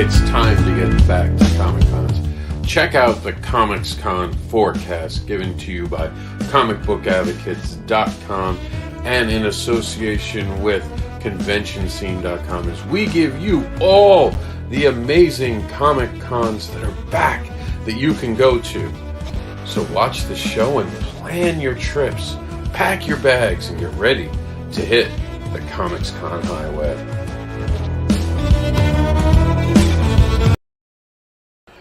It's time to get back to Comic Cons. Check out the COMiX Con FORECAST given to you by ComicBookAdvocates.com and in association with ConventionScene.com as we give you all the amazing Comic Cons that are back that you can go to. So watch the show and plan your trips. Pack your bags and get ready to hit the COMiX Con Highway.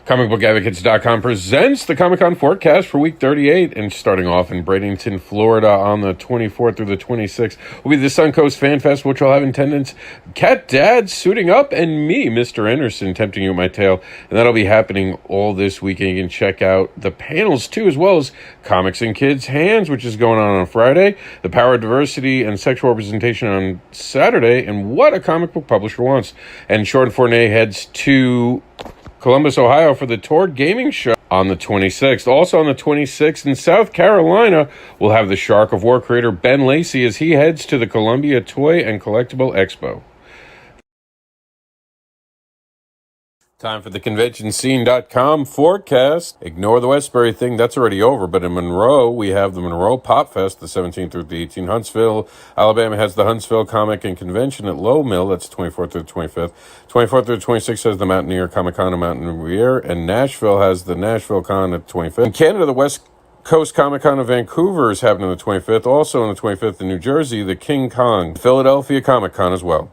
ComicBookAdvocates.com presents the Comic Con FORECAST for week 38, and starting off in Bradenton, Florida on the 24th through the 26th will be the Suncoast Fan Fest, which will have in attendance Cat Dad suiting up and me, Mr. Anderson, tempting you with my tail, and that'll be happening all this weekend. You can check out the panels too, as well as Comics in Kids' Hands, which is going on Friday, the Power of Diversity and Sexual Representation on Saturday, and What a Comic Book Publisher Wants. And Sean Fournier heads to Columbus, Ohio for the Tord Gaming Show on the 26th. Also on the 26th in South Carolina, we'll have the Shark of War creator Ben Lacey as he heads to the Columbia Toy and Collectible Expo. Time for the ConventionScene.com FORECAST. Ignore the Westbury thing, that's already over. But in Monroe, we have the Monroe Pop Fest, the 17th through the 18th. Huntsville, Alabama has the Huntsville Comic and Convention at Low Mill, that's 24th through the 25th. 24th through the 26th has the Mountaineer Comic Con and Mountaineer. And Nashville has the Nashville Con at 25th. In Canada, the West Coast Comic Con of Vancouver is happening on the 25th. Also on the 25th in New Jersey, the King Kong Philadelphia Comic Con as well.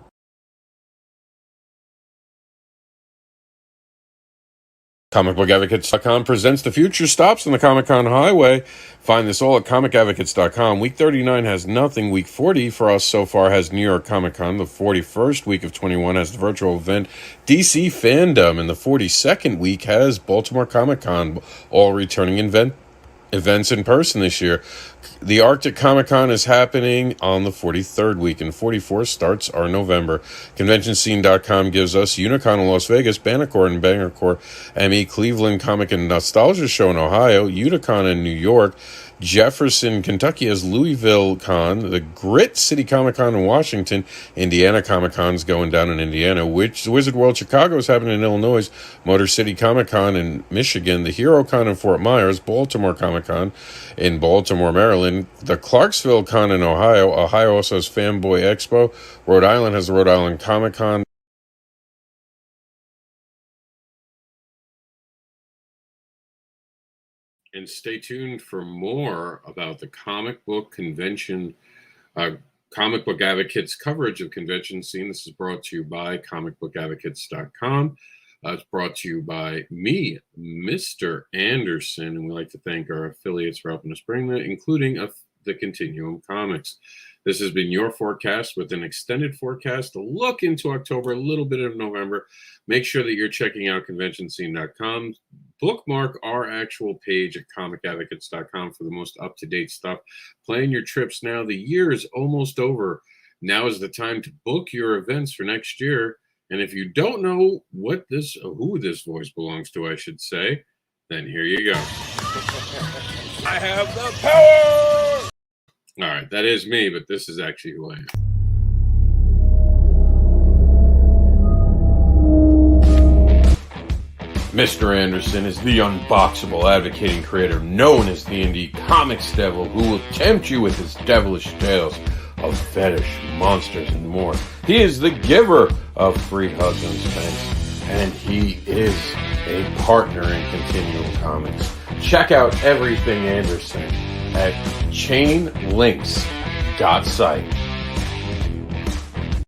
ComicBookAdvocates.com presents the future stops on the Comic Con Highway. Find this all at ComicAdvocates.com. Week 39 has nothing. Week 40 for us so far has New York Comic Con. The 41st week of 21 has the virtual event DC Fandom. And the 42nd week has Baltimore Comic Con, all returning events in person this year. The Arctic Comic Con is happening on the 43rd week, and 44 starts are November. ConventionScene.com gives us Unicon in Las Vegas, Bannercore in Bannercore, ME Cleveland Comic and Nostalgia Show in Ohio, Unicon in New York, Jefferson, Kentucky has Louisville Con, the Grit City Comic Con in Washington, Indiana Comic Con's going down in Indiana, which Wizard World Chicago is happening in Illinois, Motor City Comic Con in Michigan, the Hero Con in Fort Myers, Baltimore Comic Con in Baltimore, Maryland, the Clarksville Con in Ohio. Ohio also has Fanboy Expo. Rhode Island has the Rhode Island Comic Con. And stay tuned for more about the comic book convention, Comic Book Advocates coverage of Convention Scene. This is brought to you by ComicBookAdvocates.com. It's brought to you by me, Mr. Anderson, and we'd like to thank our affiliates for helping us bring that, including the Continuum Comics. This has been your forecast with an extended forecast, a look into October, a little bit of November. Make sure that you're checking out ConventionScene.com. Bookmark our actual page at ComicAdvocates.com for the most up-to-date stuff. Plan your trips now. The year is almost over. Now is the time to book your events for next year. And if you don't know who this voice belongs to, I should say, then here you go. I have the power! All right, that is me, but this is actually who I am. Mr. Anderson is the unboxable advocating creator known as the Indie Comics Devil, who will tempt you with his devilish tales of fetish, monsters, and more. He is the giver of free hugs and spanks, and he is a partner in Continuum Comics. Check out everything Anderson at chainlinks.site.